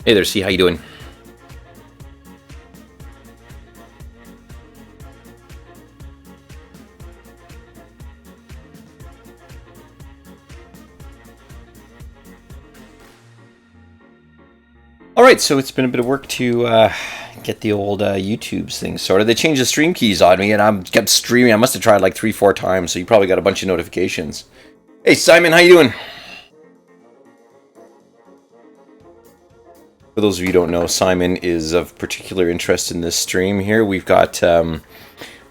Hey there, C, how you doing? Alright, so it's been a bit of work to get the old YouTube's thing sorted. They changed the stream keys on me, and I kept streaming. I must have tried like 3-4 times, so you probably got a bunch of notifications. Hey, Simon, how you doing? For those of you who don't know, Simon is of particular interest in this stream here. We've got,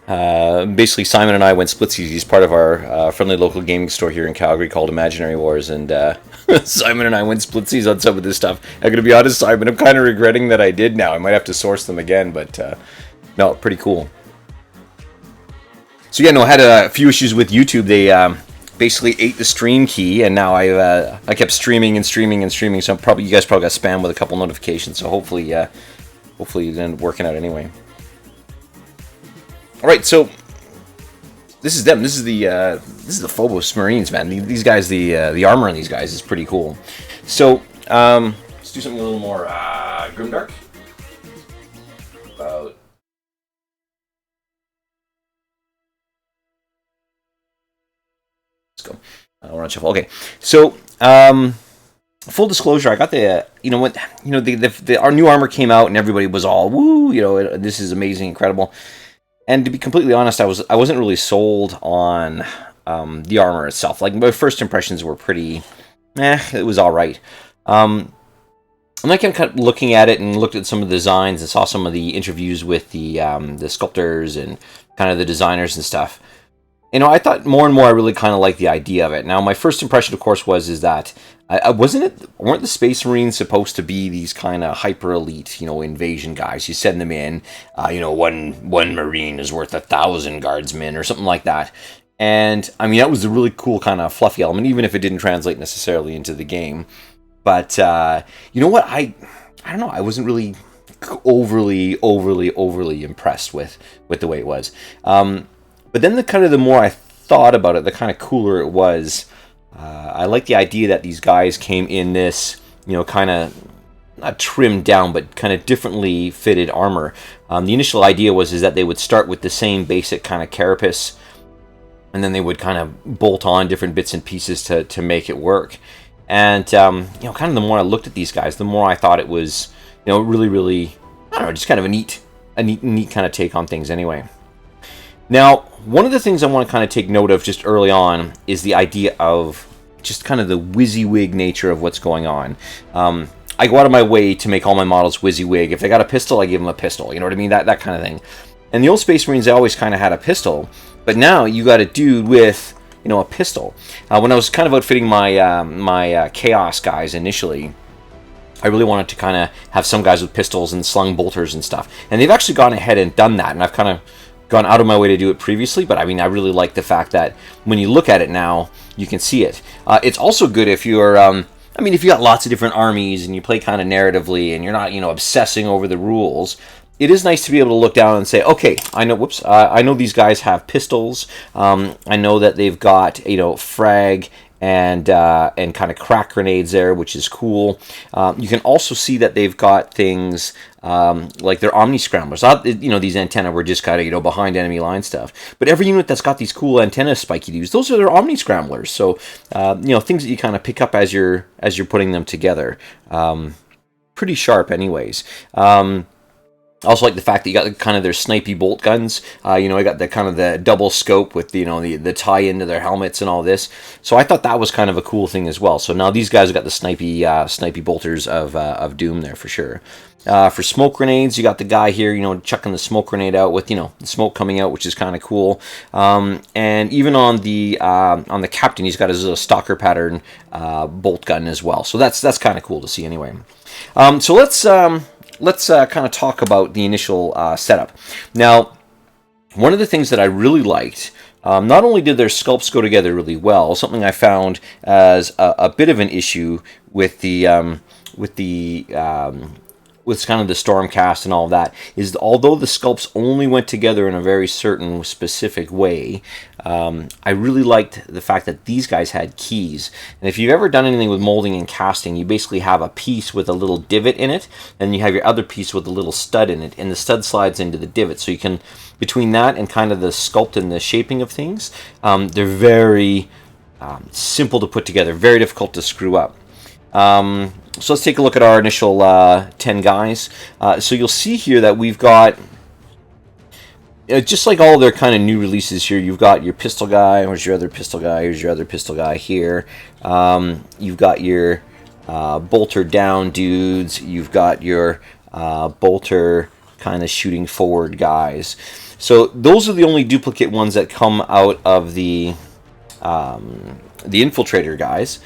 basically Simon and I went splitsies. He's part of our friendly local gaming store here in Calgary called Imaginary Wars, and Simon and I went splitsies on some of this stuff. I'm going to be honest, Simon, I'm kind of regretting that I did now. I might have to source them again, but no, pretty cool. So yeah, no, I had a few issues with YouTube. They basically ate the stream key, and now I kept streaming and streaming and streaming. So you guys probably got spammed with a couple notifications. So hopefully it ended up working out anyway. All right, so this is them. This is the Phobos Marines, man. These guys, the armor on these guys is pretty cool. So let's do something a little more grimdark. About. Let's go. We're on shuffle. Okay, so full disclosure, I got our new armor came out and everybody was all woo, this is amazing, incredible. And to be completely honest, I wasn't really sold on the armor itself. Like, my first impressions were pretty, it was all right. And I kept kind of looking at it and looked at some of the designs and saw some of the interviews with the sculptors and kind of the designers and stuff. I thought more and more I really kind of liked the idea of it. Now, my first impression, of course, was that weren't the Space Marines supposed to be these kind of hyper elite, invasion guys? You send them in, one Marine is worth 1,000 guardsmen or something like that. And I mean, that was a really cool kind of fluffy element, even if it didn't translate necessarily into the game. But you know what? I don't know. I wasn't really overly impressed with the way it was. But then the more I thought about it, the kind of cooler it was. I like the idea that these guys came in this, kind of not trimmed down, but kind of differently fitted armor. The initial idea was that they would start with the same basic kind of carapace, and then they would kind of bolt on different bits and pieces to make it work. And kind of the more I looked at these guys, the more I thought it was, really, I don't know, just kind of a neat kind of take on things anyway. Now, one of the things I want to kind of take note of just early on is the idea of just kind of the WYSIWYG nature of what's going on. I go out of my way to make all my models WYSIWYG. If they got a pistol, I give them a pistol. You know what I mean? That kind of thing. And the old Space Marines, they always kind of had a pistol. But now you got a dude with, a pistol. When I was kind of outfitting my Chaos guys initially, I really wanted to kind of have some guys with pistols and slung bolters and stuff. And they've actually gone ahead and done that. And I've kind of gone out of my way to do it previously, but I mean, I really like the fact that when you look at it now, you can see it. It's also good if you're, if you got lots of different armies and you play kind of narratively and you're not, obsessing over the rules. It is nice to be able to look down and say, okay, I know these guys have pistols. I know that they've got, frag and kind of crack grenades there, which is cool. You can also see that they've got things like their Omni Scramblers. These antennae were just kind of, behind enemy line stuff. But every unit that's got these cool antenna spiky dudes, those are their Omni Scramblers. So, things that you kind of pick up as you're putting them together. Pretty sharp anyways. I also like the fact that you got kind of their snipey bolt guns. I got the kind of the double scope with the tie into their helmets and all this. So I thought that was kind of a cool thing as well. So now these guys have got the snipey bolters of Doom there for sure. For smoke grenades, you got the guy here, chucking the smoke grenade out with the smoke coming out, which is kind of cool. And even on the captain, he's got his little stalker pattern bolt gun as well. So that's kind of cool to see anyway. So let's kind of talk about the initial setup. Now, one of the things that I really liked Not only did their sculpts go together really well, something I found as a bit of an issue with with kind of the Stormcast and all of that, is although the sculpts only went together in a very certain specific way, I really liked the fact that these guys had keys. And if you've ever done anything with molding and casting, you basically have a piece with a little divot in it, and you have your other piece with a little stud in it, and the stud slides into the divot. So you can, between that and kind of the sculpt and the shaping of things, they're very simple to put together, very difficult to screw up. So let's take a look at our initial 10 guys. So you'll see here that we've got, just like all their kind of new releases here, you've got your pistol guy. Where's your other pistol guy? Here's your other pistol guy here. You've got your bolter down dudes. You've got your bolter kind of shooting forward guys. So those are the only duplicate ones that come out of the infiltrator guys.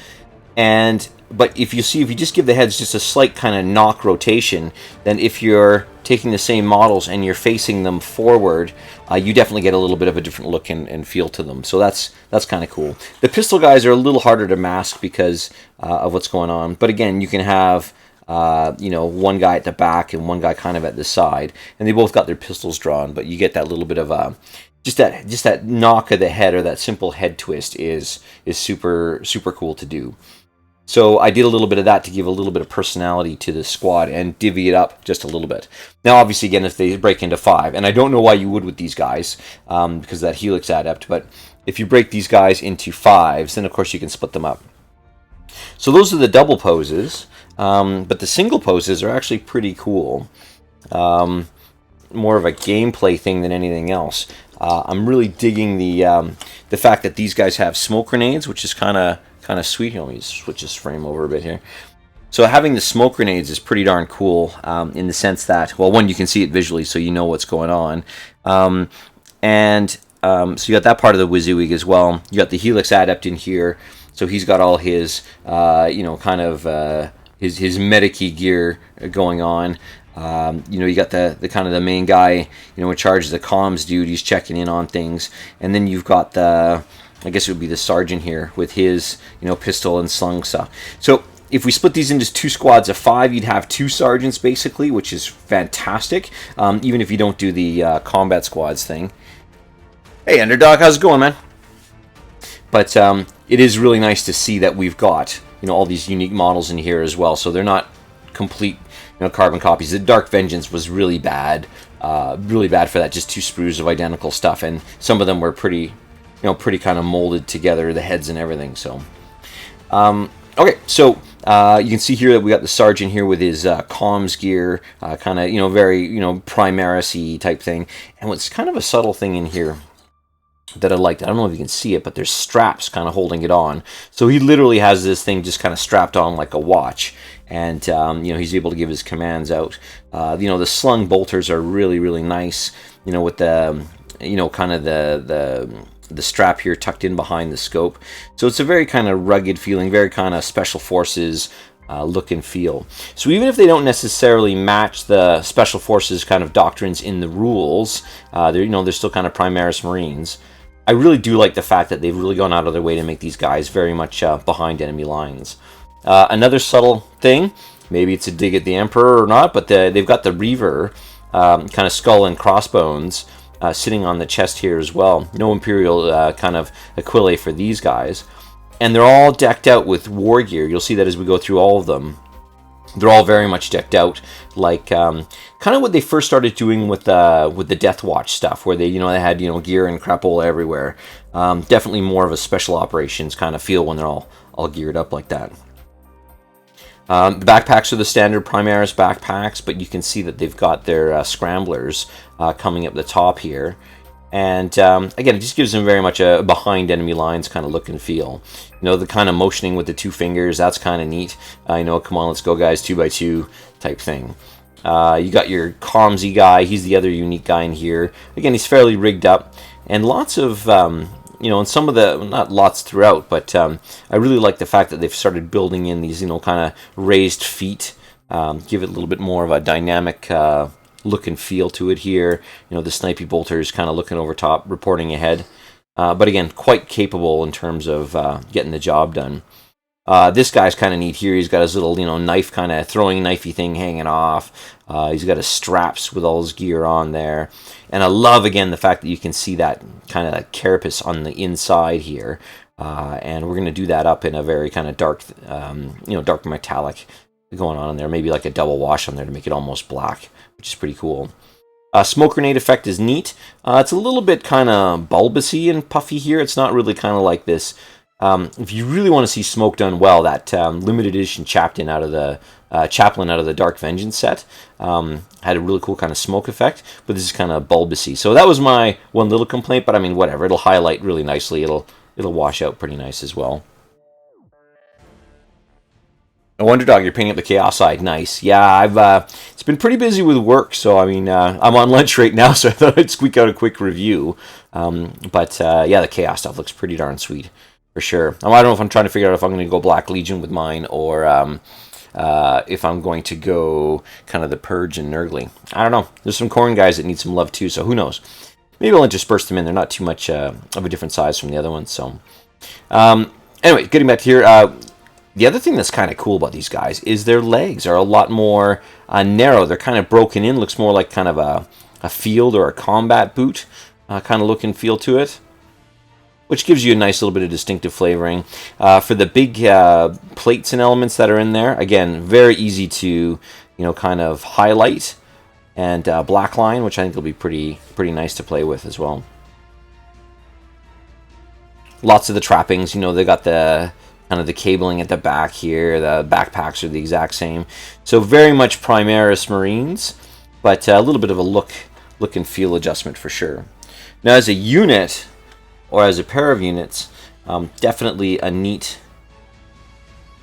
But if you just give the heads just a slight kind of knock rotation, then if you're taking the same models and you're facing them forward, you definitely get a little bit of a different look and feel to them. So that's kind of cool. The pistol guys are a little harder to mask because of what's going on. But again, you can have one guy at the back and one guy kind of at the side, and they both got their pistols drawn. But you get that little bit of just that knock of the head, or that simple head twist is super cool to do. So I did a little bit of that to give a little bit of personality to the squad and divvy it up just a little bit. Now, obviously, again, if they break into 5, and I don't know why you would with these guys, because of that Helix Adept, but if you break these guys into 5s, then of course you can split them up. So those are the double poses, but the single poses are actually pretty cool. More of a gameplay thing than anything else. I'm really digging the fact that these guys have smoke grenades, which is kind of sweet. Here, let me switch this frame over a bit here. So having the smoke grenades is pretty darn cool, in the sense that, well, one, you can see it visually, so you know what's going on. So you got that part of the WYSIWYG as well. You got the Helix Adept in here, so he's got all his, his medic-y gear going on. You got the kind of the main guy, in charge of the comms dude. He's checking in on things, and then you've got I guess it would be the sergeant here with his, pistol and slung stuff. So if we split these into 2 squads of 5, you'd have 2 sergeants basically, which is fantastic. Even if you don't do the combat squads thing. Hey, Underdog, how's it going, man? But it is really nice to see that we've got, all these unique models in here as well. So they're not complete, carbon copies. The Dark Vengeance was really bad for that. Just 2 sprues of identical stuff, and some of them were pretty kind of molded together, the heads and everything. So, okay, so you can see here that we got the sergeant here with his comms gear, kind of, very, Primaris-y type thing. And what's kind of a subtle thing in here that I liked, I don't know if you can see it, but there's straps kind of holding it on. So he literally has this thing just kind of strapped on like a watch. And, he's able to give his commands out. The slung bolters are really, really nice, with the, kind of the strap here tucked in behind the scope. So it's a very kind of rugged feeling, very kind of Special Forces look and feel. So even if they don't necessarily match the Special Forces kind of doctrines in the rules, they're still kind of Primaris Marines. I really do like the fact that they've really gone out of their way to make these guys very much behind enemy lines. Another subtle thing, maybe it's a dig at the Emperor or not, but they've got the Reaver kind of skull and crossbones sitting on the chest here as well. No Imperial kind of Aquila for these guys. And they're all decked out with war gear. You'll see that as we go through all of them. They're all very much decked out, like kind of what they first started doing with the Death Watch stuff, where they they had gear and crapola everywhere. Definitely more of a special operations kind of feel when they're all geared up like that. The backpacks are the standard Primaris backpacks, but you can see that they've got their scramblers coming up the top here. And again, it just gives them very much a behind enemy lines kind of look and feel. The kind of motioning with the 2 fingers, that's kind of neat. Come on, let's go guys, 2x2 type thing. You got your Comsy guy, he's the other unique guy in here. Again, he's fairly rigged up, and lots of... and some of the, not lots throughout, but I really like the fact that they've started building in these, kind of raised feet, give it a little bit more of a dynamic look and feel to it here. The snipey bolters kind of looking over top, reporting ahead. but again, quite capable in terms of getting the job done. This guy's kind of neat here. He's got his little, knife, kind of throwing knifey thing hanging off. He's got his straps with all his gear on there. And I love, again, the fact that you can see that kind of carapace on the inside here. And we're going to do that up in a very kind of dark, dark metallic going on in there. Maybe like a double wash on there to make it almost black, which is pretty cool. Smoke grenade effect is neat. It's a little bit kind of bulbousy and puffy here. It's not really kind of like this. If you really want to see smoke done well, that limited edition Chaplain out of the Dark Vengeance set had a really cool kind of smoke effect, but this is kind of bulbousy. So that was my one little complaint, but I mean, whatever. It'll highlight really nicely. It'll wash out pretty nice as well. Wonder Dog, you're painting up the Chaos side. Nice. Yeah, it's been pretty busy with work, so I mean, I'm on lunch right now, so I thought I'd squeak out a quick review. But yeah, the Chaos stuff looks pretty darn sweet. For sure. I don't know if I'm trying to figure out if I'm going to go Black Legion with mine or if I'm going to go kind of the Purge and Nurgly. I don't know. There's some Khorne guys that need some love too, so who knows. Maybe I'll intersperse them in. They're not too much of a different size from the other ones. So, anyway, getting back to here. The other thing that's kind of cool about these guys is their legs are a lot more narrow. They're kind of broken in. Looks more like kind of a field or a combat boot kind of look and feel to it, which gives you a nice little bit of distinctive flavoring. For the big plates and elements that are in there, again, very easy to, kind of highlight and black line, which I think will be pretty nice to play with as well. Lots of the trappings, they got the kind of the cabling at the back here. The backpacks are the exact same. So very much Primaris Marines, but a little bit of a look and feel adjustment for sure. Now as a unit, or as a pair of units, definitely a neat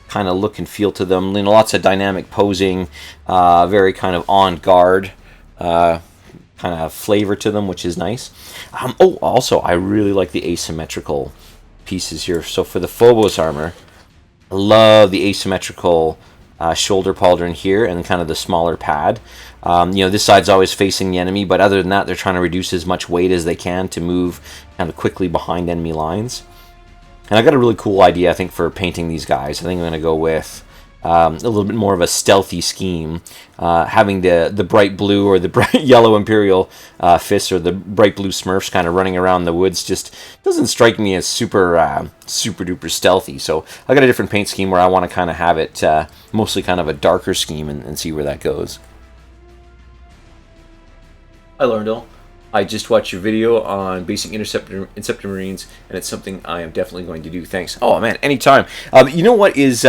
kind of look and feel to them. Lots of dynamic posing, very kind of on guard kind of flavor to them, which is nice. Also, I really like the asymmetrical pieces here. So for the Phobos Armour, I love the asymmetrical shoulder pauldron here and kind of the smaller pad. This side's always facing the enemy, but other than that, they're trying to reduce as much weight as they can to move kind of quickly behind enemy lines. And I got a really cool idea, I think, for painting these guys. I think I'm going to go with a little bit more of a stealthy scheme, having the bright blue or the bright yellow Imperial fists or the bright blue Smurfs kind of running around the woods just doesn't strike me as super duper stealthy. So I got a different paint scheme where I want to kind of have it mostly kind of a darker scheme and see where that goes. Hi Lorndell. I just watched your video on basic Interceptor Marines, and it's something I am definitely going to do. Thanks. Oh man, anytime. You know what is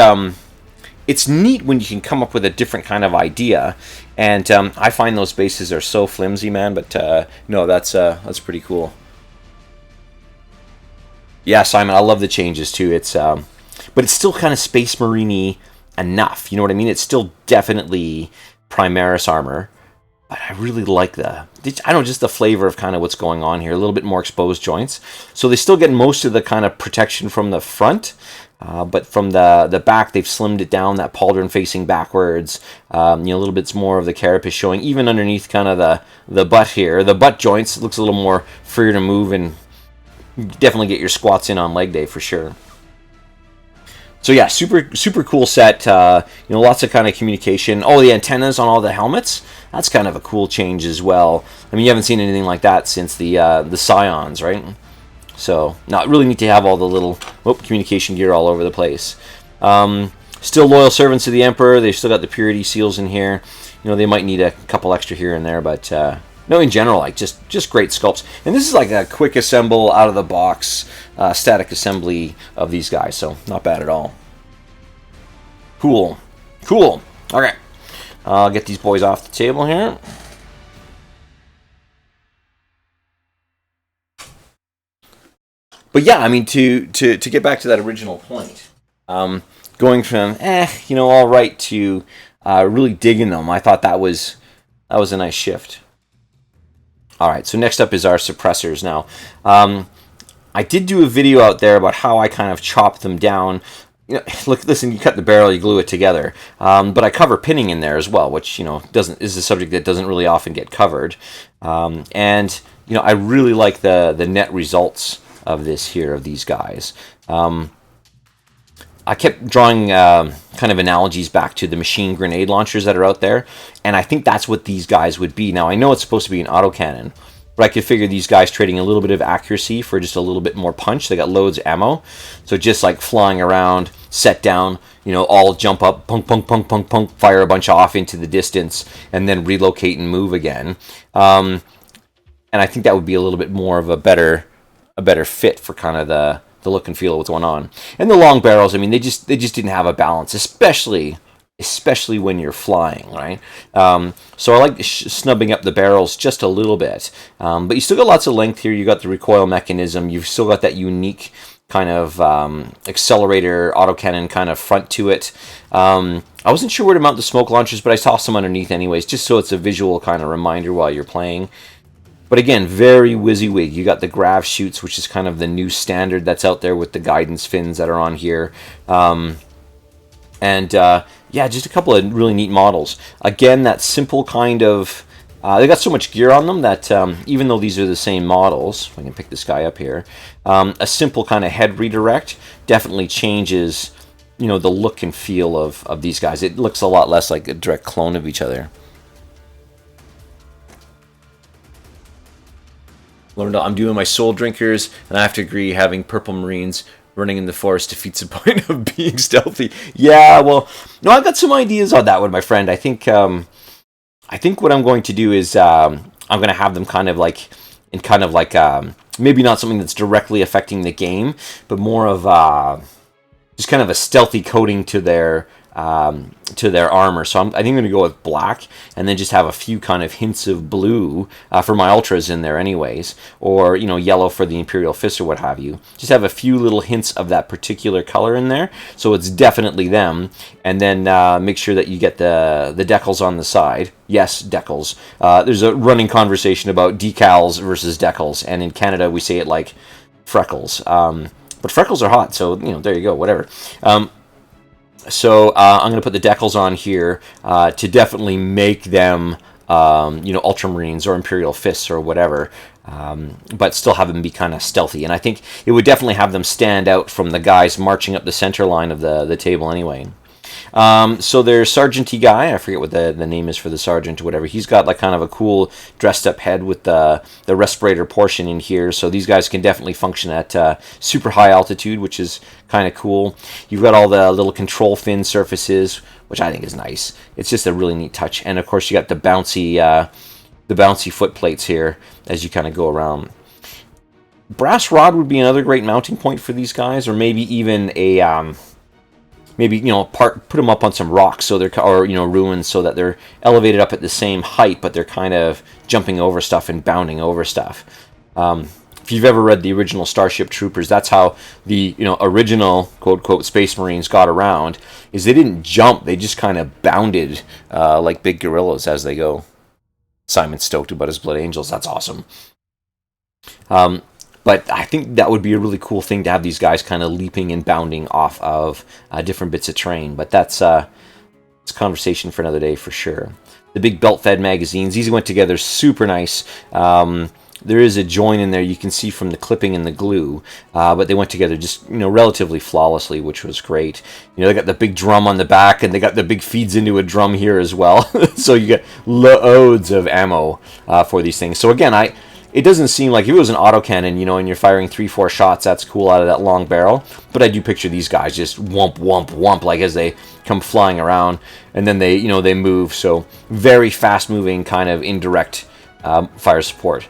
it's neat when you can come up with a different kind of idea, and I find those bases are so flimsy, man. But no, that's pretty cool. Yeah, Simon, I love the changes too. It's but it's still kind of Space Marine-y enough. You know what I mean? It's still definitely Primaris armor. But I really like just the flavor of kind of what's going on here. A little bit more exposed joints. So they still get most of the kind of protection from the front. But from the back, they've slimmed it down, that pauldron facing backwards. A little bit more of the carapace showing, even underneath kind of the butt here. The butt joints looks a little more freer to move, and definitely get your squats in on leg day for sure. So yeah, super cool set. Lots of kind of communication. Oh, the antennas on all the helmets. That's kind of a cool change as well. I mean, you haven't seen anything like that since the Scions, right? So, not really need to have all the little communication gear all over the place. Still loyal servants of the Emperor. They've still got the purity seals in here. They might need a couple extra here and there, but no, in general, like just great sculpts. And this is like a quick assemble out of the box static assembly of these guys, so not bad at all. Cool. Okay, I'll get these boys off the table here. But yeah, I mean, to get back to that original point, going from all right to really digging them, I thought that was a nice shift. All right, so next up is our suppressors. Now, I did do a video out there about how I kind of chopped them down. Listen, you cut the barrel, you glue it together, but I cover pinning in there as well, which is a subject that doesn't really often get covered, and I really like the net results of this here, of these guys. I kept drawing kind of analogies back to the machine grenade launchers that are out there, and I think that's what these guys would be. Now, I know it's supposed to be an autocannon, but I could figure these guys trading a little bit of accuracy for just a little bit more punch. They got loads of ammo, so just like flying around, set down, you know, all jump up, punk, punk, punk, punk, punk, fire a bunch off into the distance, and then relocate and move again. And I think that would be a little bit more of a better fit for kind of the look and feel of what's going on. And the long barrels, I mean, they just didn't have a balance, especially when you're flying, right? So I like snubbing up the barrels just a little bit. But you still got lots of length here. You got the recoil mechanism. You've still got that unique kind of accelerator autocannon kind of front to it. I wasn't sure where to mount the smoke launchers, but I tossed them underneath anyways, just so it's a visual kind of reminder while you're playing. But again, very WYSIWYG. You got the grav chutes, which is kind of the new standard that's out there with the guidance fins that are on here. Yeah, just a couple of really neat models. Again, that simple kind of... they got so much gear on them that even though these are the same models, if I can pick this guy up here, a simple kind of head redirect definitely changes, you know, the look and feel of these guys. It looks a lot less like a direct clone of each other. I'm doing my Soul Drinkers, and I have to agree, having Purple Marines running in the forest defeats the point of being stealthy. Yeah, well, no, I got some ideas on that one, my friend. I think what I'm going to do is I'm going to have them kind of like maybe not something that's directly affecting the game, but more of just kind of a stealthy coating to their armor. So I think I'm going to go with black, and then just have a few kind of hints of blue for my ultras in there anyways, or, you know, yellow for the Imperial Fist or what have you. Just have a few little hints of that particular color in there, so it's definitely them. And then make sure that you get the decals on the side. Yes, decals. There's a running conversation about decals versus decals, and in Canada we say it like freckles. But freckles are hot, so, you know, there you go, whatever. So I'm going to put the decals on here to definitely make them, you know, Ultramarines or Imperial Fists or whatever, but still have them be kind of stealthy. And I think it would definitely have them stand out from the guys marching up the center line of the table anyway. So there's Sergeant-y guy, I forget what the name is for the sergeant or whatever. He's got like kind of a cool dressed up head with the respirator portion in here, so these guys can definitely function at super high altitude, which is kind of cool. You've got all the little control fin surfaces, which I think is nice. It's just a really neat touch. And of course you got the bouncy foot plates here as you kind of go around. Brass rod would be another great mounting point for these guys, or maybe even a maybe, you know, put them up on some rocks, so they're, or, you know, ruins, so that they're elevated up at the same height, but they're kind of jumping over stuff and bounding over stuff. If you've ever read the original Starship Troopers, that's how the, you know, original quote Space Marines got around. Is they didn't jump; they just kind of bounded like big gorillas as they go. Simon's stoked about his Blood Angels. That's awesome. But I think that would be a really cool thing to have these guys kind of leaping and bounding off of different bits of terrain. But it's a conversation for another day for sure. The big belt-fed magazines, these went together super nice. There is a join in there you can see from the clipping and the glue, but they went together just, you know, relatively flawlessly, which was great. You know, they got the big drum on the back, and they got the big feeds into a drum here as well. So you get loads of ammo for these things. So again, it doesn't seem like, if it was an autocannon, you know, and you're firing 3-4 shots, that's cool out of that long barrel. But I do picture these guys just whump, whump, whump, like as they come flying around, and then they, you know, they move. So very fast-moving kind of indirect fire support.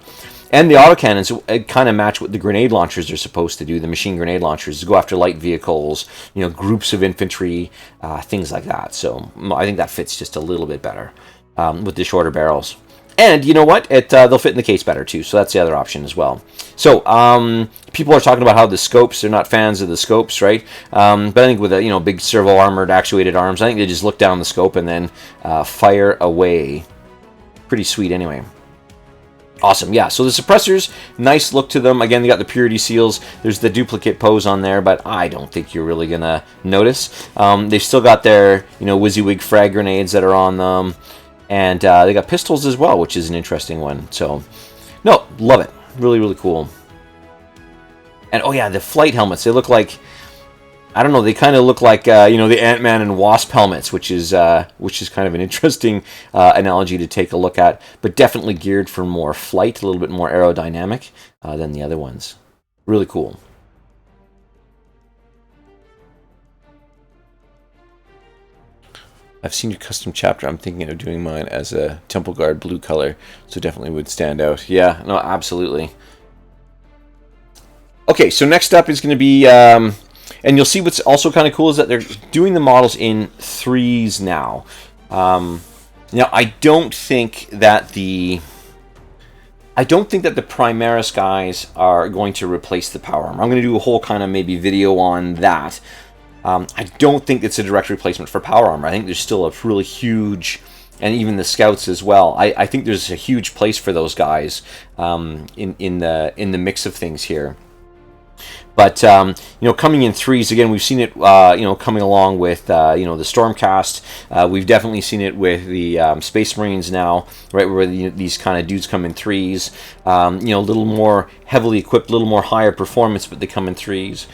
And the autocannons kind of match what the grenade launchers are supposed to do. The machine grenade launchers to go after light vehicles, you know, groups of infantry, things like that. So I think that fits just a little bit better with the shorter barrels. And you know what? They'll fit in the case better too, so that's the other option as well. So people are talking about how the scopes, they're not fans of the scopes, right? But I think with a, you know, big servo armored actuated arms, I think they just look down the scope and then fire away. Pretty sweet anyway. Awesome, yeah, so the suppressors, nice look to them. Again, they got the purity seals. There's the duplicate pose on there, but I don't think you're really going to notice. They've still got their, you know, WYSIWYG frag grenades that are on them. And they got pistols as well, which is an interesting one. So, no, love it. Really, really cool. And oh yeah, the flight helmets, they look like, I don't know, they kind of look like you know, the Ant-Man and Wasp helmets, which is kind of an interesting analogy to take a look at, but definitely geared for more flight, a little bit more aerodynamic than the other ones. Really cool. I've seen your custom chapter. I'm thinking of doing mine as a Temple Guard blue color, so definitely would stand out. Yeah, no, absolutely. Okay, so next up is going to be, and you'll see what's also kind of cool is that they're doing the models in 3s now. Now, I don't think that the Primaris guys are going to replace the Power Armor. I'm going to do a whole kind of maybe video on that. I don't think it's a direct replacement for Power Armor. I think there's still a really huge, and even the Scouts as well. I think there's a huge place for those guys in the mix of things here. But you know, coming in 3s again, we've seen it. You know, coming along with you know, the Stormcast. We've definitely seen it with the Space Marines now, right, where these kind of dudes come in 3s. You know, a little more heavily equipped, a little more higher performance, but they come in 3s.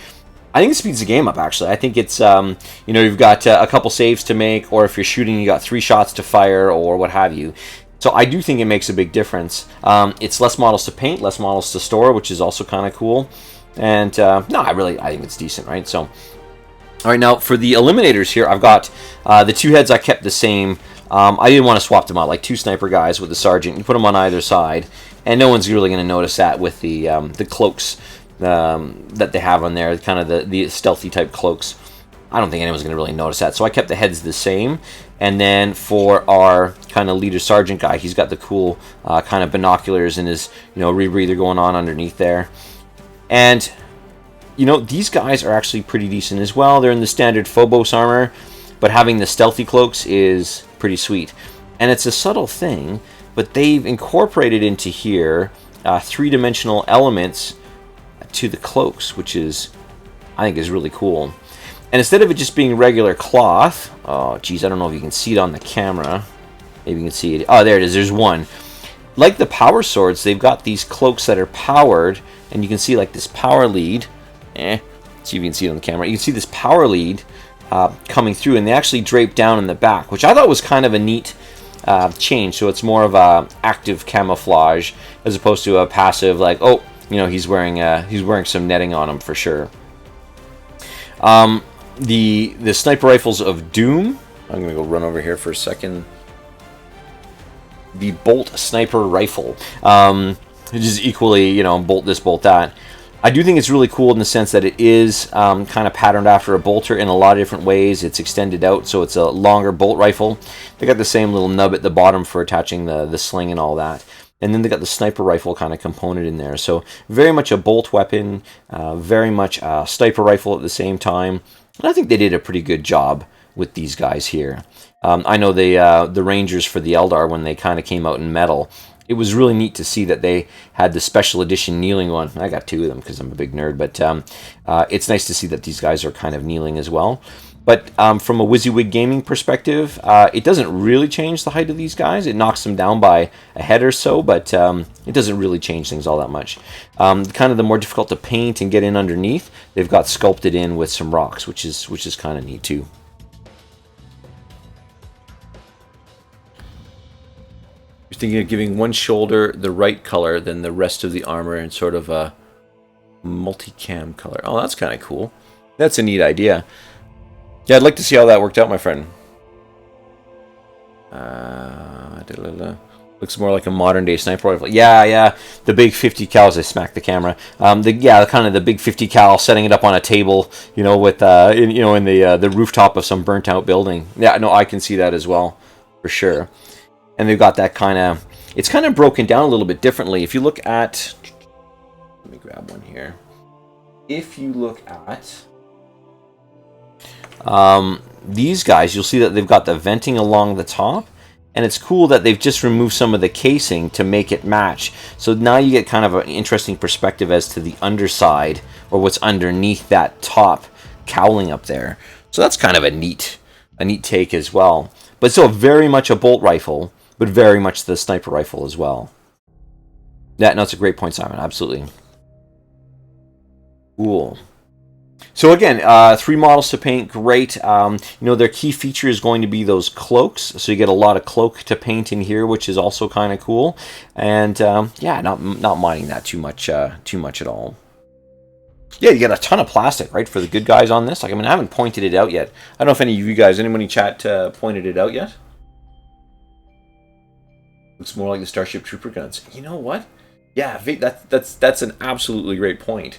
I think it speeds the game up, actually. I think it's, you know, you've got a couple saves to make, or if you're shooting, you got 3 shots to fire, or what have you. So I do think it makes a big difference. It's less models to paint, less models to store, which is also kind of cool. And, no, I think it's decent, right? So, all right, now, for the Eliminators here, I've got the 2 heads I kept the same. I didn't want to swap them out, like 2 sniper guys with the sergeant. You put them on either side, and no one's really going to notice that with the cloaks that they have on there, kind of the stealthy type cloaks. I don't think anyone's going to really notice that. So I kept the heads the same. And then for our kind of leader sergeant guy, he's got the cool kind of binoculars and his, you know, rebreather going on underneath there. And, you know, these guys are actually pretty decent as well. They're in the standard Phobos armor, but having the stealthy cloaks is pretty sweet. And it's a subtle thing, but they've incorporated into here 3-dimensional elements to the cloaks, which is, I think, is really cool. And instead of it just being regular cloth, oh geez, I don't know if you can see it on the camera. Maybe you can see it. Oh, there it is. There's one. Like the power swords, they've got these cloaks that are powered, and you can see like this power lead. See if you can see it on the camera. You can see this power lead coming through, and they actually drape down in the back, which I thought was kind of a neat change. So it's more of a active camouflage as opposed to a passive, like, oh, you know, he's wearing some netting on him for sure. The sniper rifles of Doom. I'm gonna go run over here for a second. The Bolt sniper rifle, which is equally, you know, bolt this, bolt that. I do think it's really cool in the sense that it is kind of patterned after a bolter in a lot of different ways. It's extended out, so it's a longer bolt rifle. They got the same little nub at the bottom for attaching the sling and all that. And then they got the sniper rifle kind of component in there. So very much a bolt weapon, very much a sniper rifle at the same time. And I think they did a pretty good job with these guys here. I know the Rangers for the Eldar, when they kind of came out in metal, it was really neat to see that they had the special edition kneeling one. I got 2 of them because I'm a big nerd, but it's nice to see that these guys are kind of kneeling as well. But from a WYSIWYG gaming perspective, it doesn't really change the height of these guys. It knocks them down by a head or so, but it doesn't really change things all that much. Kind of the more difficult to paint and get in underneath, they've got sculpted in with some rocks, which is kind of neat too. You're thinking of giving one shoulder the right color than the rest of the armor in sort of a multicam color. Oh, that's kind of cool. That's a neat idea. Yeah, I'd like to see how that worked out, my friend. Looks more like a modern-day sniper rifle. Yeah, the big 50 cal. As I smacked the camera. Kind of the big 50 cal, setting it up on a table, you know, with in the rooftop of some burnt-out building. Yeah, no, I can see that as well, for sure. And they've got that kind of. It's kind of broken down a little bit differently. If you look at, let me grab one here. If you look at. These guys, you'll see that they've got the venting along the top, and it's cool that they've just removed some of the casing to make it match. So now you get kind of an interesting perspective as to the underside, or what's underneath that top cowling up there. So that's kind of a neat take as well. But still very much a bolt rifle, but very much the sniper rifle as well. Yeah, no, it's a great point, Simon. Absolutely. Cool. So again, 3 models to paint, great. Their key feature is going to be those cloaks, so you get a lot of cloak to paint in here, which is also kind of cool. And yeah, not minding that too much at all. Yeah, you get a ton of plastic, right, for the good guys on this. Like, I mean, I haven't pointed it out yet. I don't know if any of you guys, anyone in chat, pointed it out yet. Looks more like the Starship Trooper guns. You know what? Yeah, that's an absolutely great point.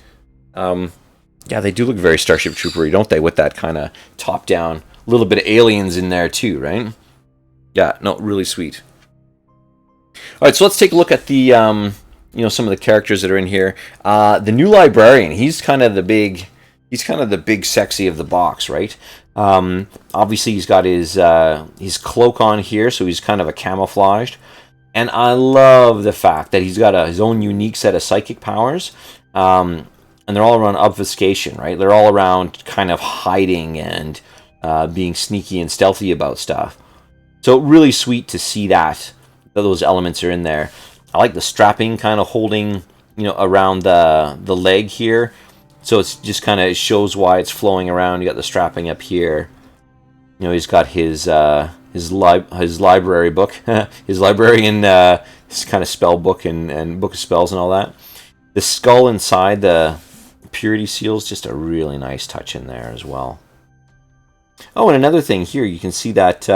Yeah, they do look very Starship Trooper-y, don't they? With that kind of top-down, a little bit of aliens in there too, right? Yeah, no, really sweet. All right, so let's take a look at the some of the characters that are in here. The new Librarian, he's kind of the big sexy of the box, right? Obviously, he's got his cloak on here, so he's kind of a camouflaged. And I love the fact that he's got his own unique set of psychic powers. And they're all around obfuscation, right? They're all around kind of hiding and being sneaky and stealthy about stuff. So really sweet to see that those elements are in there. I like the strapping kind of holding, around the leg here. So it's just kind of shows why it's flowing around. You got the strapping up here. He's got his library book, his librarian, his kind of spell book and book of spells and all that. The skull inside the purity seals, just a really nice touch in there as well. Oh, and another thing here, you can see that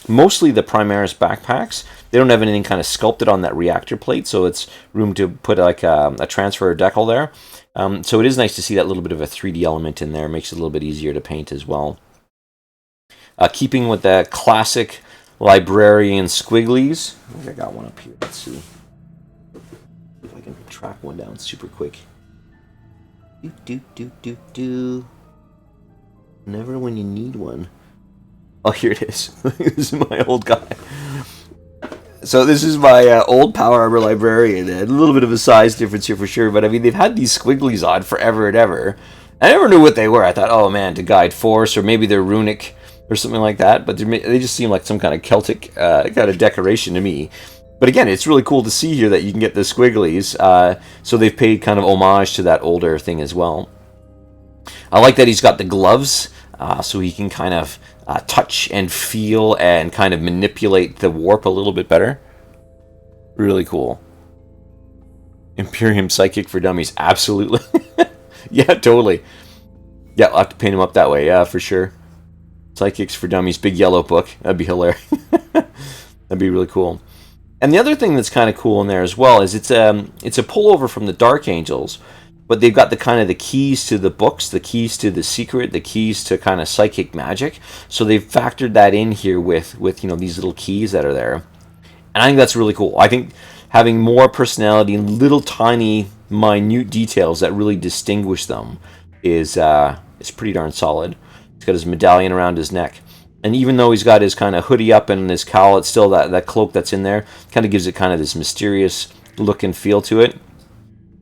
mostly the Primaris backpacks, they don't have anything kind of sculpted on that reactor plate, so it's room to put like a transfer decal there. So it is nice to see that little bit of a 3D element in there. Makes it a little bit easier to paint as well. Keeping with the classic Librarian squigglies. I think I got one up here. Let's see if I can track one down super quick. Never when you need one. Oh, here it is. This is my old guy. So this is my old Power Armor Librarian. A little bit of a size difference here for sure, but I mean, they've had these squigglies on forever and ever. I never knew what they were. I thought, oh man, to guide force, or maybe they're runic or something like that, but they just seem like some kind of Celtic kind of decoration to me. But again, it's really cool to see here that you can get the squigglies, so they've paid kind of homage to that older thing as well. I like that he's got the gloves, so he can kind of touch and feel and kind of manipulate the warp a little bit better. Really cool. Imperium Psychic for Dummies, absolutely. Yeah, totally. Yeah, I'll have to paint him up that way, yeah, for sure. Psychics for Dummies, big yellow book. That'd be hilarious. That'd be really cool. And the other thing that's kind of cool in there as well is it's a pullover from the Dark Angels, but they've got the kind of the keys to the books, the keys to the secret, the keys to kind of psychic magic. So they've factored that in here with these little keys that are there. And I think that's really cool. I think having more personality and little tiny minute details that really distinguish them is pretty darn solid. He's got his medallion around his neck. And even though he's got his kind of hoodie up and his cowl, it's still that cloak that's in there. Kind of gives it kind of this mysterious look and feel to it.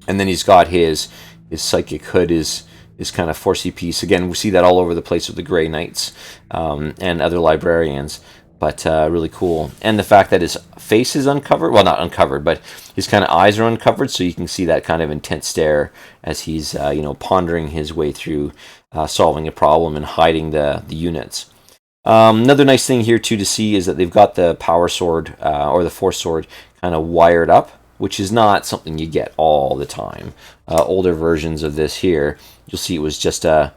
And then he's got his psychic hood, his kind of forcey piece. Again, we see that all over the place with the Grey Knights and other librarians. But really cool. And the fact that his face is uncovered. Well, not uncovered, but his kind of eyes are uncovered. So you can see that kind of intense stare as he's pondering his way through solving a problem and hiding the units. Another nice thing here too to see is that they've got the power sword or the force sword kind of wired up, which is not something you get all the time. Older versions of this here, you'll see it was just a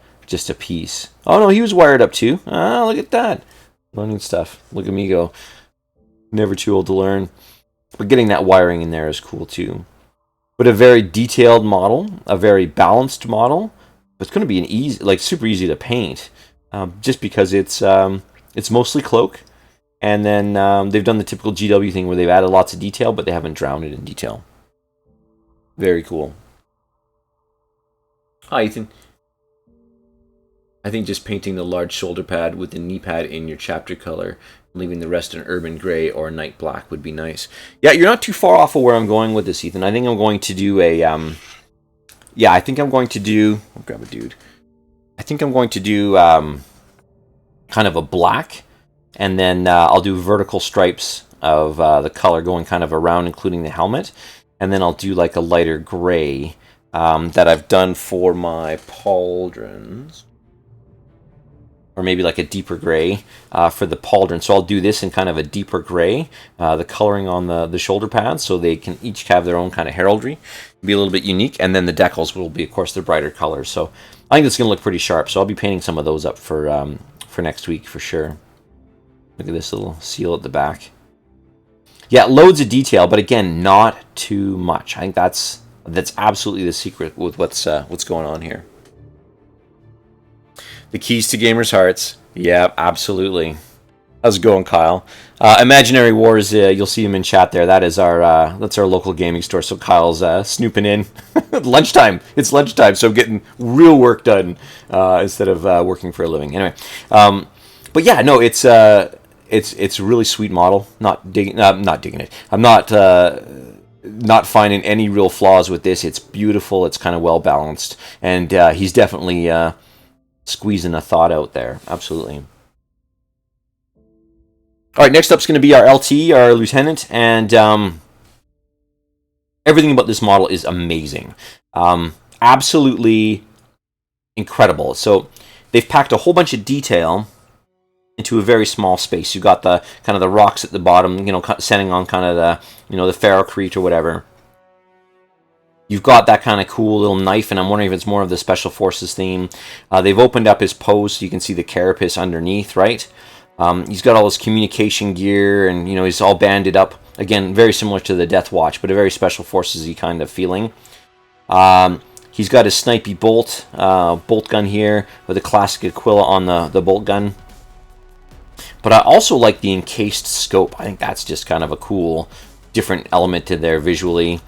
piece. Oh no, he was wired up too. Ah, look at that. Learning stuff. Look at me go. Never too old to learn. But getting that wiring in there is cool too. But a very detailed model, a very balanced model. But it's going to be super easy to paint. Just because it's mostly cloak, and then they've done the typical GW thing where they've added lots of detail, but they haven't drowned it in detail. Very cool. Hi, Ethan. I think just painting the large shoulder pad with the knee pad in your chapter color, leaving the rest in urban gray or night black would be nice. Yeah, you're not too far off of where I'm going with this, Ethan. I think I'm going to do a I'll grab a dude. I think I'm going to do kind of a black, and then I'll do vertical stripes of the color going kind of around, including the helmet, and then I'll do like a lighter gray that I've done for my pauldrons. Or maybe like a deeper gray for the pauldron. So I'll do this in kind of a deeper gray, the coloring on the shoulder pads, so they can each have their own kind of heraldry, be a little bit unique. And then the decals will be, of course, the brighter colors. So I think it's going to look pretty sharp. So I'll be painting some of those up for next week for sure. Look at this little seal at the back. Yeah, loads of detail, but again, not too much. I think that's absolutely the secret with what's going on here. The keys to gamers' hearts. Yeah, absolutely. How's it going, Kyle? Imaginary Wars, you'll see him in chat there. That's our local gaming store. So Kyle's snooping in. Lunchtime. It's lunchtime, so getting real work done instead of working for a living. Anyway, but yeah, no, it's a really sweet model. Not digging it. I'm not finding any real flaws with this. It's beautiful. It's kind of well balanced, and he's definitely squeezing a thought out there. Absolutely. All right, next up is going to be our LT, our lieutenant, and everything about this model is amazing. Absolutely incredible. So they've packed a whole bunch of detail into a very small space. You've got the kind of the rocks at the bottom, standing on kind of the ferrocrete or whatever. You've got that kind of cool little knife, and I'm wondering if it's more of the Special Forces theme. They've opened up his pose so you can see the carapace underneath, right? He's got all his communication gear, and he's all banded up. Again, very similar to the Death Watch, but a very Special Forces-y kind of feeling. He's got his snipey bolt gun here with a classic Aquila on the bolt gun. But I also like the encased scope. I think that's just kind of a cool, different element to there visually.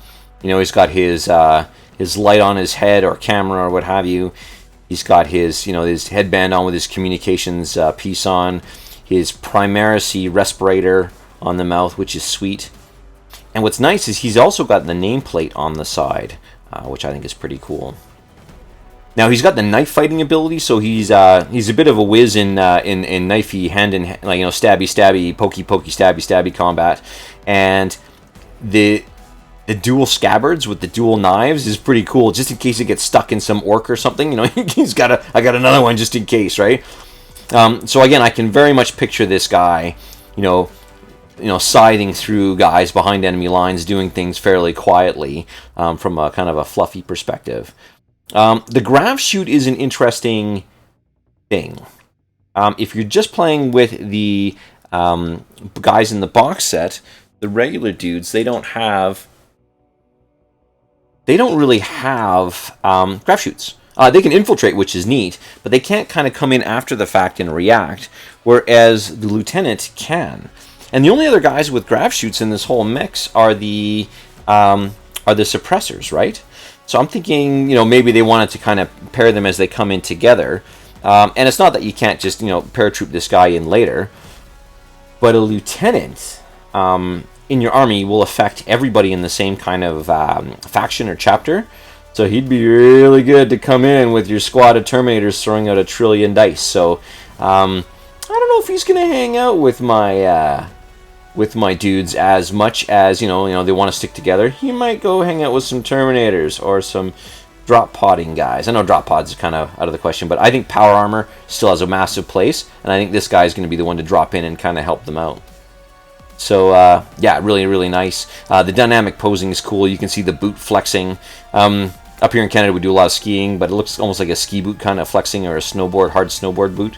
He's got his light on his head or camera or what have you. He's got his headband on with his communications piece on. His Primacy respirator on the mouth, which is sweet. And what's nice is he's also got the nameplate on the side, which I think is pretty cool. Now he's got the knife fighting ability, so he's a bit of a whiz in knifey hand in hand, stabby, pokey, stabby combat, and the dual scabbards with the dual knives is pretty cool. Just in case it gets stuck in some orc or something, I got another one just in case, right? So again, I can very much picture this guy, scything through guys behind enemy lines, doing things fairly quietly from a kind of a fluffy perspective. The grav shoot is an interesting thing. If you're just playing with the guys in the box set, the regular dudes, they don't really have grav shoots. They can infiltrate, which is neat, but they can't kind of come in after the fact and react, whereas the lieutenant can. And the only other guys with grav shoots in this whole mix are the suppressors, right? So I'm thinking, maybe they wanted to kind of pair them as they come in together. And it's not that you can't just, paratroop this guy in later, but a lieutenant in your army will affect everybody in the same kind of faction or chapter. So he'd be really good to come in with your squad of Terminators throwing out 1 trillion dice. So I don't know if he's going to hang out with my dudes as much as they want to stick together. He might go hang out with some Terminators or some drop podding guys. I know drop pods is kind of out of the question, but I think power armor still has a massive place, and I think this guy is going to be the one to drop in and kind of help them out. So yeah, really, really nice. The dynamic posing is cool. You can see the boot flexing. Up here in Canada, we do a lot of skiing, but it looks almost like a ski boot kind of flexing, or a hard snowboard boot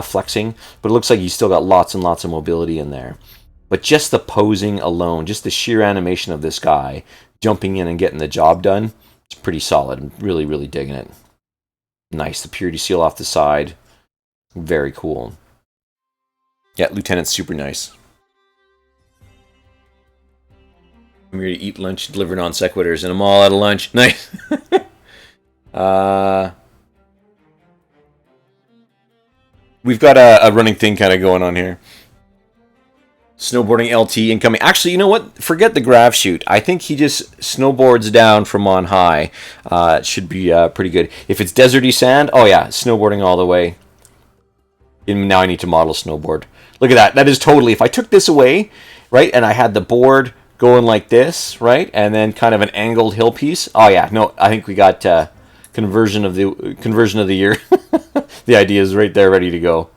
flexing. But it looks like he's still got lots and lots of mobility in there. But just the posing alone, just the sheer animation of this guy jumping in and getting the job done, it's pretty solid. I'm really, really digging it. Nice. The purity seal off the side. Very cool. Yeah, Lieutenant's super nice. I'm here to eat lunch, deliver non sequiturs, and I'm all out of lunch. Nice. We've got a running thing kind of going on here. Snowboarding LT incoming. Actually, you know what? Forget the grav shoot. I think he just snowboards down from on high. It should be pretty good. If it's deserty sand, oh yeah, snowboarding all the way. And now I need to model snowboard. Look at that. That is totally, if I took this away, right, and I had the board going like this, right? And then kind of an angled hill piece. Oh yeah, no, I think we got conversion of the year. The idea is right there, ready to go.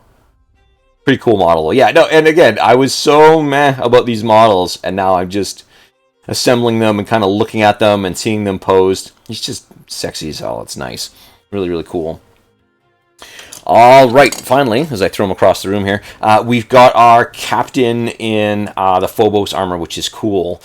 Pretty cool model. Yeah, no, and again, I was so meh about these models, and now I'm just assembling them and kind of looking at them and seeing them posed. It's just sexy as hell. It's nice. Really, really cool. All right, finally, as I throw them across the room here, we've got our captain in the Phobos Armour, which is cool.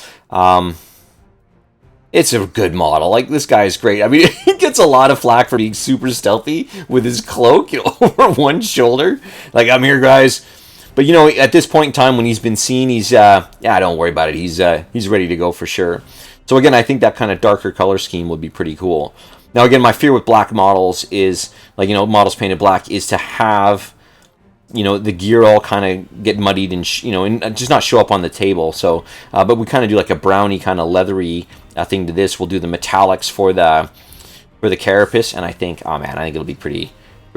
It's a good model. Like, this guy is great. I mean, he gets a lot of flack for being super stealthy with his cloak, you know, over one shoulder. Like, I'm here, guys. But, you know, at this point in time, when he's been seen, he's, yeah, don't worry about it. He's ready to go for sure. So, again, I think that kind of darker color scheme would be pretty cool. Now, again, my fear with black models is, like, you know, models painted black, is to have, you know, the gear all kind of get muddied and, you know, and just not show up on the table. So, but we kind of do like a browny kind of leathery thing to this. We'll do the metallics for the carapace, and I think, oh man, I think it'll be pretty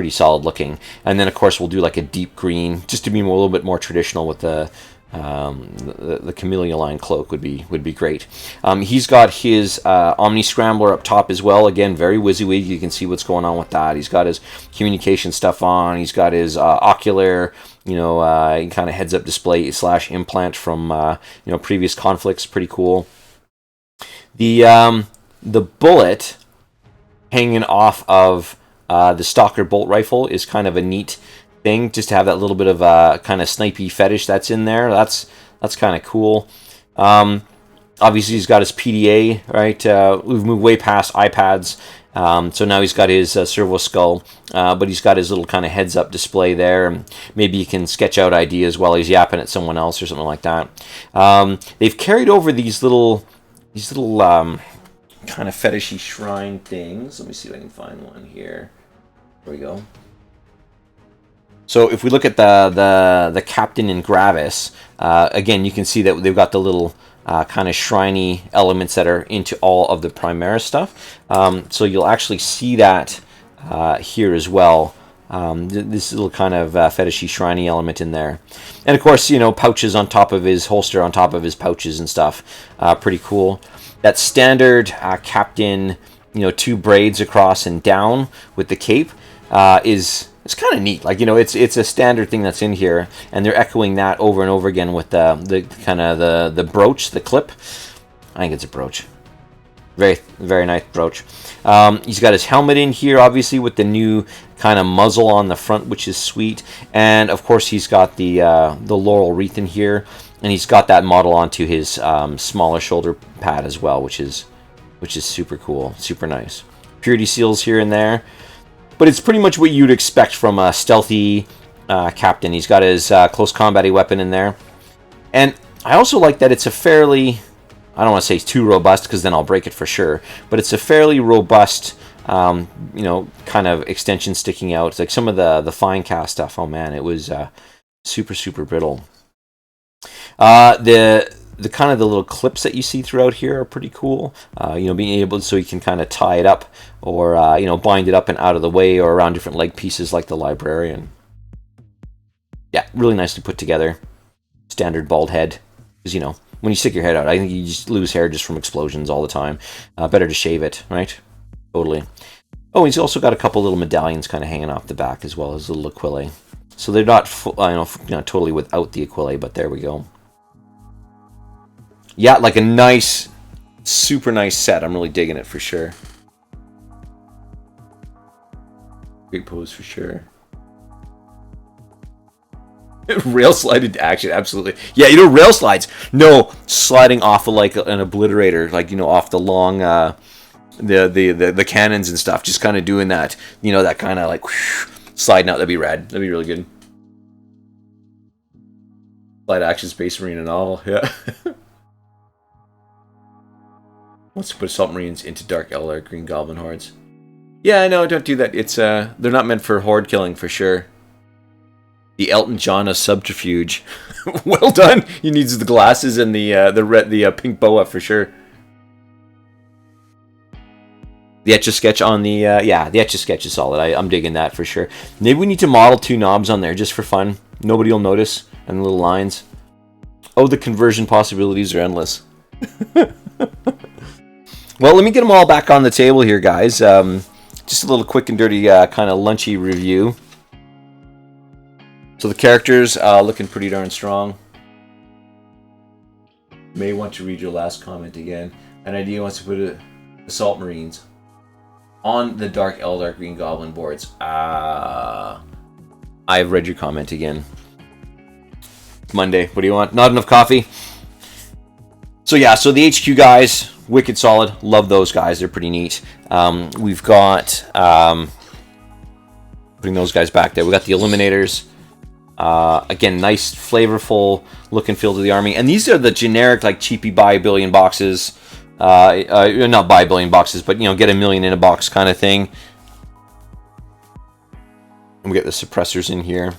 solid looking. And then, of course, we'll do like a deep green, just to be a little bit more traditional with the Camellia line cloak would be great. He's got his Omni Scrambler up top as well. Again, very WYSIWYG. You can see what's going on with that. He's got his communication stuff on. He's got his ocular, you know, kind of heads-up display / implant from you know, previous conflicts. Pretty cool. The bullet hanging off of the Stalker bolt rifle is kind of a neat thing, just to have that little bit of a kind of snipey fetish that's in there. That's kind of cool. Obviously, he's got his PDA, right? We've moved way past iPads, so now he's got his servo skull, but he's got his little kind of heads-up display there. Maybe he can sketch out ideas while he's yapping at someone else or something like that. They've carried over these little kind of fetishy shrine things. Let me see if I can find one here. There we go. So if we look at the captain in Gravis, again, you can see that they've got the little kind of shriny elements that are into all of the Primaris stuff. So you'll actually see that here as well. This little kind of fetishy shriny element in there. And of course, you know, pouches on top of his holster, on top of his pouches and stuff. Pretty cool. That standard captain, you know, 2 braids across and down with the cape is... It's kind of neat. Like, you know, it's a standard thing that's in here, and they're echoing that over and over again with the kind of the brooch, the clip. I think it's a brooch. Very, very nice brooch. He's got his helmet in here, obviously, with the new kind of muzzle on the front, which is sweet. And of course, he's got the laurel wreath in here, and he's got that model onto his smaller shoulder pad as well, which is super cool, super nice. Purity seals here and there. But it's pretty much what you'd expect from a stealthy captain. He's got his close combat weapon in there. And I also like that it's a fairly... I don't want to say it's too robust, because then I'll break it for sure. But it's a fairly robust, you know, kind of extension sticking out. It's like some of the fine cast stuff. Oh man, it was super, super brittle. The kind of the little clips that you see throughout here are pretty cool. You know, being able so you can kind of tie it up or, you know, bind it up and out of the way or around different leg pieces like the Librarian. Yeah, really nicely put together. Standard bald head. Because, you know, when you stick your head out, I think you just lose hair just from explosions all the time. Better to shave it, right? Totally. Oh, he's also got a couple little medallions kind of hanging off the back as well as little aquilae. So they're not, totally without the aquilae, but there we go. Yeah, like a nice, super nice set. I'm really digging it for sure. Great pose for sure. Rail slided action, absolutely. Yeah, you know, rail slides. No, sliding off of like an obliterator, like, you know, off the long, the cannons and stuff. Just kind of doing that, you know, that kind of like whoosh, sliding out. That'd be rad. That'd be really good. Slide action Space Marine and all. Yeah. Wants to put Assault Marines into Dark Eldar Green Goblin hordes. Yeah, no, don't do that. It's they're not meant for horde killing for sure. The Elton John of subterfuge. Well done. He needs the glasses and the pink boa for sure. The Etch-a-Sketch on the the Etch-a-Sketch is solid. I'm digging that for sure. Maybe we need to model 2 knobs on there just for fun. Nobody will notice. And the little lines. Oh, the conversion possibilities are endless. Well, let me get them all back on the table here, guys. Just a little quick and dirty kind of lunchy review. So the characters looking pretty darn strong. May want to read your last comment again. An idea wants to put Assault Marines on the Dark Eldar Green Goblin boards. I've read your comment again. Monday. What do you want? Not enough coffee? So yeah, so the HQ guys, wicked solid. Love those guys. They're pretty neat. We've got... putting those guys back there. We got the Eliminators. Again, nice, flavorful look and feel to the army. And these are the generic, like, cheapy buy a billion boxes. Not buy a billion boxes, but, you know, get a million in a box kind of thing. And we get the suppressors in here.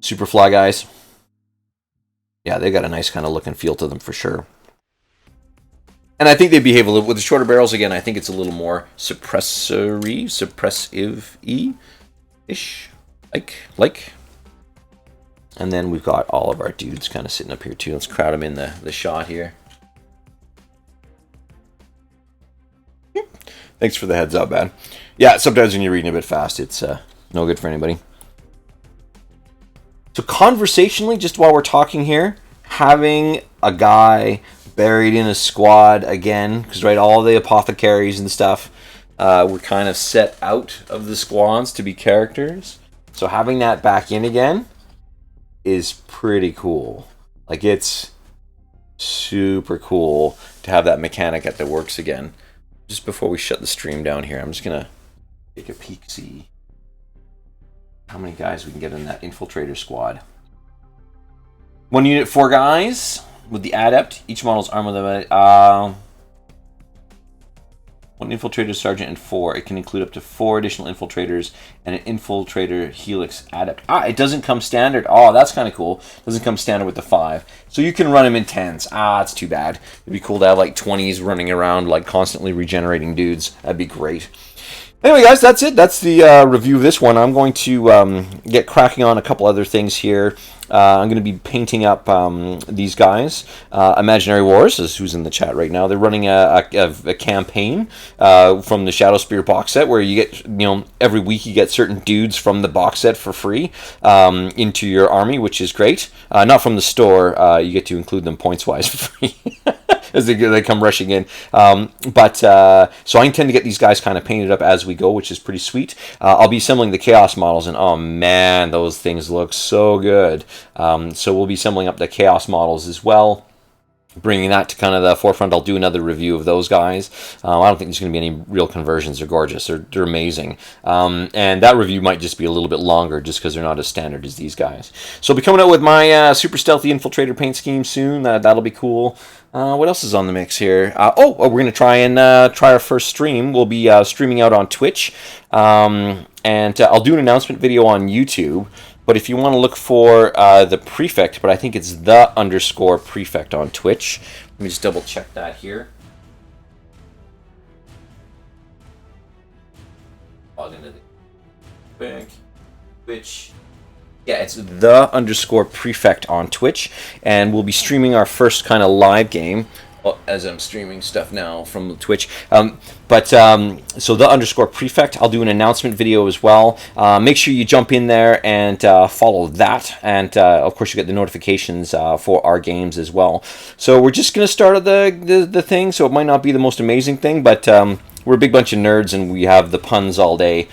Superfly guys. Yeah, they got a nice kind of look and feel to them for sure. And I think they behave a little, with the shorter barrels, again, I think it's a little more suppressive-y-ish. Like. And then we've got all of our dudes kind of sitting up here too. Let's crowd them in the shot here. Thanks for the heads up, man. Yeah, sometimes when you're reading a bit fast, it's no good for anybody. So conversationally, just while we're talking here, having a guy buried in a squad again, because right, all the apothecaries and stuff were kind of set out of the squads to be characters. So having that back in again is pretty cool. Like, it's super cool to have that mechanic at the works again. Just before we shut the stream down here, I'm just gonna take a peek, see how many guys we can get in that infiltrator squad. 1 unit, 4 guys with the adept. Each model's armor limit. 1 infiltrator sergeant and 4. It can include up to 4 additional infiltrators and an infiltrator helix adept. It doesn't come standard. Oh, that's kind of cool. It doesn't come standard with the 5. So you can run them in 10s. It's too bad. It'd be cool to have like 20s running around, like constantly regenerating dudes. That'd be great. Anyway, guys, that's it. That's the review of this one. I'm going to get cracking on a couple other things here. I'm going to be painting up these guys. Imaginary Wars is who's in the chat right now. They're running a campaign from the Shadowspear box set where you get, every week you get certain dudes from the box set for free into your army, which is great. Not from the store. You get to include them points-wise for free. As they come rushing in. So I intend to get these guys kind of painted up as we go, which is pretty sweet. I'll be assembling the Chaos models, and oh man, those things look so good. So we'll be assembling up the Chaos models as well. Bringing that to kind of the forefront. I'll do another review of those guys. I don't think there's going to be any real conversions. They're gorgeous. They're amazing. And that review might just be a little bit longer just because they're not as standard as these guys. So I'll be coming out with my super stealthy infiltrator paint scheme soon. That'll be cool. What else is on the mix here? We're going to try our first stream. We'll be streaming out on Twitch. And I'll do an announcement video on YouTube. But if you want to look for the prefect, but I think it's _prefect on Twitch. Let me just double check that here. Log into the bank. Twitch. Yeah, it's _prefect on Twitch. And we'll be streaming our first kind of live game. As I'm streaming stuff now from Twitch. So the _prefect, I'll do an announcement video as well. Make sure you jump in there and follow that. And of course, you get the notifications for our games as well. So we're just going to start the thing. So it might not be the most amazing thing, but we're a big bunch of nerds and we have the puns all day.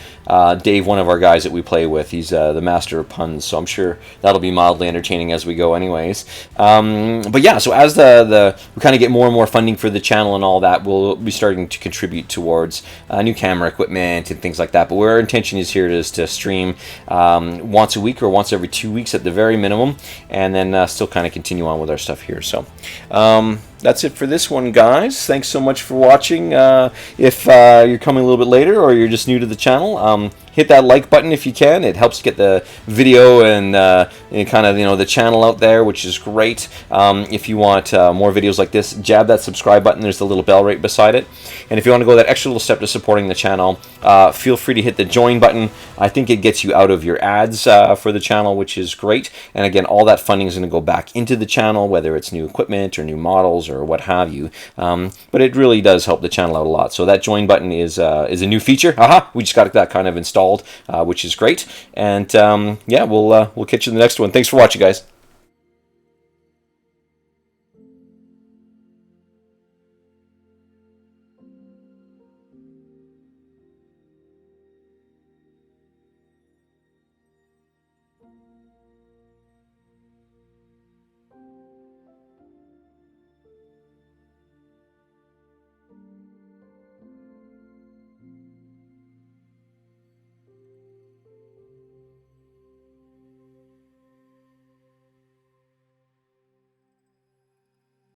Dave, one of our guys that we play with, he's the master of puns, so I'm sure that'll be mildly entertaining as we go anyways. But yeah, so as we kind of get more and more funding for the channel and all that, we'll be starting to contribute towards new camera equipment and things like that. But our intention is here is to stream once a week or once every 2 weeks at the very minimum, and then still kind of continue on with our stuff here. So that's it for this one, guys. Thanks so much for watching. If you're coming a little bit later or you're just new to the channel, hit that like button if you can. It helps get the video and kind of, you know, the channel out there, which is great. If you want more videos like this, jab that subscribe button. There's the little bell right beside it. And if you want to go that extra little step to supporting the channel, feel free to hit the join button. I think it gets you out of your ads for the channel, which is great. And again, all that funding is going to go back into the channel, whether it's new equipment or new models or what have you. But it really does help the channel out a lot. So that join button is a new feature. Aha! We just got that kind of installed, which is great. And yeah, we'll catch you in the next one. Thanks for watching, guys.